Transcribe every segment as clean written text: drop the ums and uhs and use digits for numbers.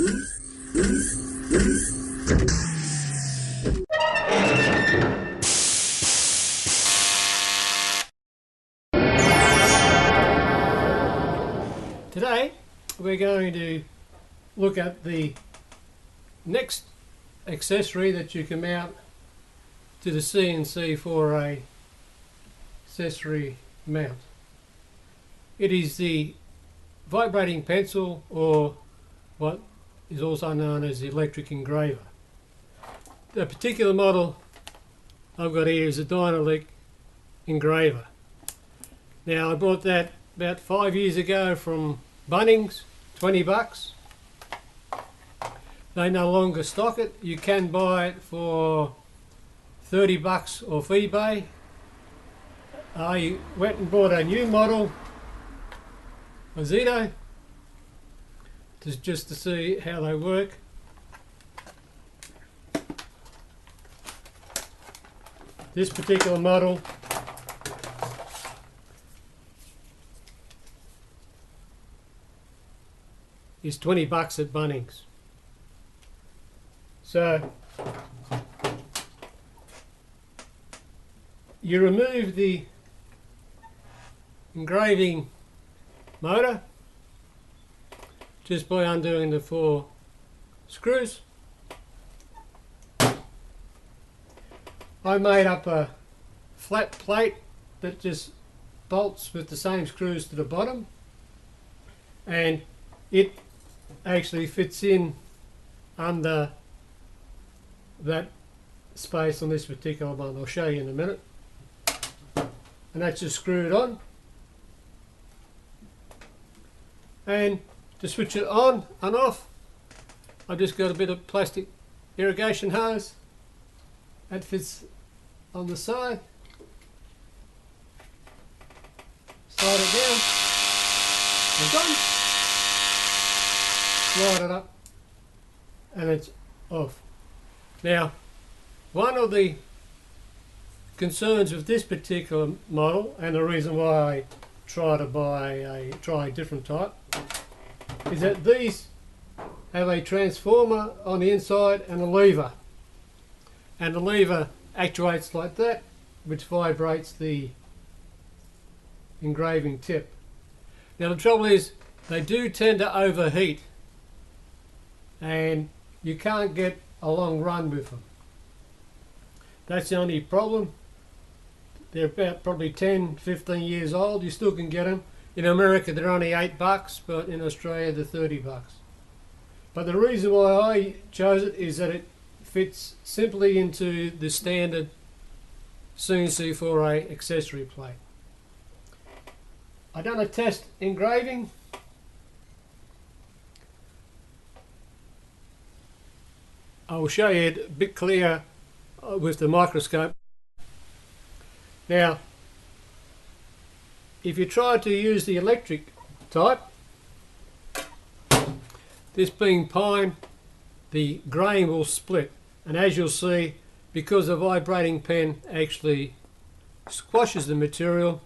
Today we're going to look at the next accessory that you can mount to the CNC4A accessory mount. It is the vibrating pencil, or what is also known as the electric engraver. The particular model I've got here is a Dynalic engraver. Now I bought that about 5 years ago from Bunnings, 20 bucks. They no longer stock it. You can buy it for 30 bucks off eBay. I went and bought a new model, a Zito, just to see how they work. This particular model is 20 bucks at Bunnings. So you remove the engraving motor just by undoing the 4 screws. I made up a flat plate that just bolts with the same screws to the bottom, and it actually fits in under that space on this particular one. I'll show you in a minute. And that's just screwed on. And to switch it on and off, I've just got a bit of plastic irrigation hose that fits on the side. Slide it down and done. Slide it up and it's off. Now, one of the concerns with this particular model, and the reason why I try a different type, is that these have a transformer on the inside and a lever, and the lever actuates like that, which vibrates the engraving tip. Now the trouble is, they do tend to overheat, and you can't get a long run with them. That's the only problem. They're about probably 10-15 years old. You still can get them. In America they're only 8 bucks, but in Australia they're 30 bucks. But the reason why I chose it is that it fits simply into the standard CNC4A accessory plate. I done a test engraving. I will show you it a bit clearer with the microscope. Now, if you try to use the electric type, this being pine, the grain will split, and as you'll see, because the vibrating pen actually squashes the material,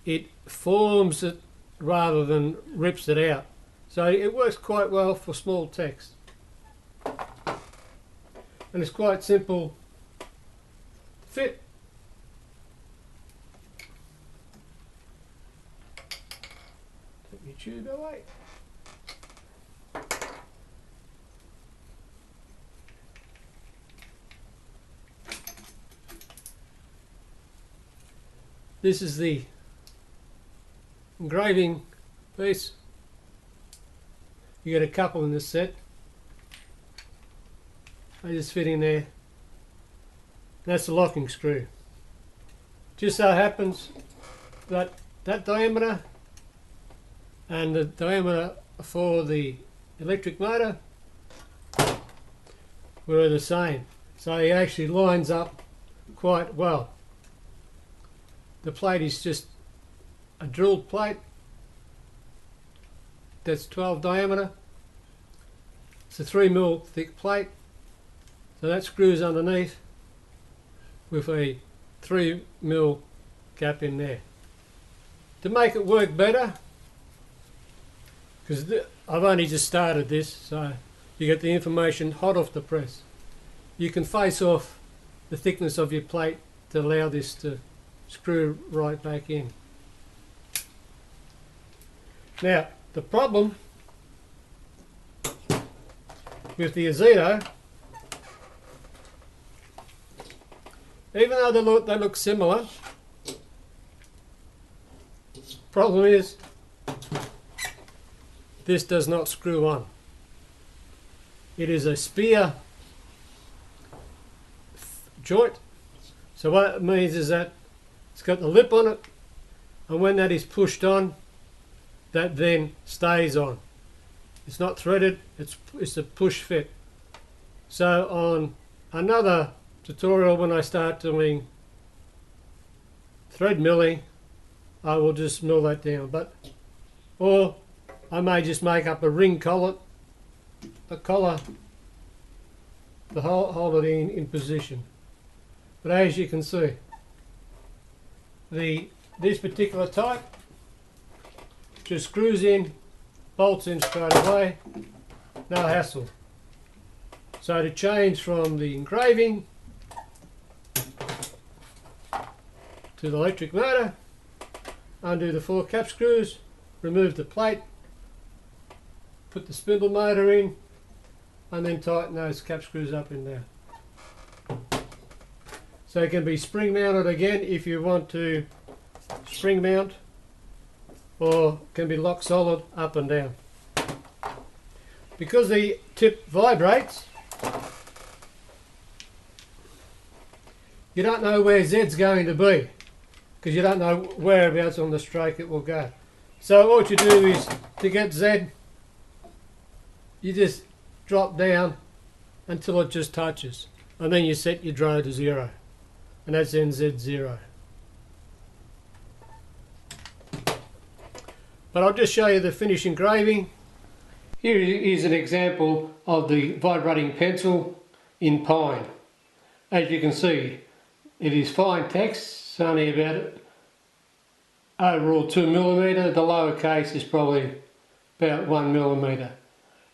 it forms it rather than rips it out. So it works quite well for small text. And it's quite simple to fit. Take your tube away. This is the engraving piece. You get a couple in this set. They just fit in there. That's the locking screw. Just so happens that that diameter and the diameter for the electric motor were the same. So it actually lines up quite well. The plate is just a drilled plate that's 12 diameter. It's a 3mm thick plate. So that screws underneath with a 3mm gap in there. To make it work better, because I've only just started this, so you get the information hot off the press. You can face off the thickness of your plate to allow this to screw right back in. Now, the problem with the Azito, even though they look similar, problem is this does not screw on. It is a spear joint. So what it means is that it's got the lip on it, and when that is pushed on, that then stays on. It's not threaded, it's a push fit. So on another tutorial, when I start doing thread milling, I will just mill that down. Or I may just make up a ring collar to hold it in position. But as you can see, this particular type just screws in, bolts in straight away, no hassle. So to change from the engraving to the electric motor, undo the 4 cap screws, remove the plate, put the spindle motor in, and then tighten those cap screws up and down. So it can be spring mounted again if you want to spring mount, or can be lock solid up and down. Because the tip vibrates, you don't know where Z's going to be, because you don't know whereabouts on the stroke it will go. So what you do is, to get Z, you just drop down until it just touches, and then you set your draw to 0, and that's NZ0. But I'll just show you the finished engraving. Here is an example of the vibrating pencil in pine. As you can see, it is fine text, it's only about overall 2mm, the lower case is probably about 1mm.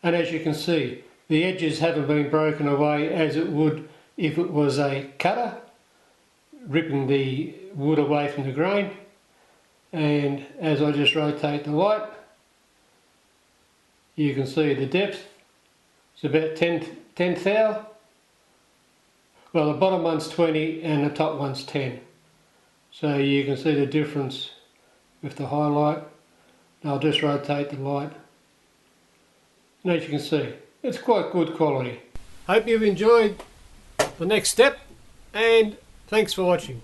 And as you can see, the edges haven't been broken away as it would if it was a cutter, ripping the wood away from the grain. And as I just rotate the light, you can see the depth. It's about 10 thou. Well, the bottom one's 20 and the top one's 10. So you can see the difference with the highlight. I'll just rotate the light. And as you can see, it's quite good quality. Hope you've enjoyed the next step, and thanks for watching.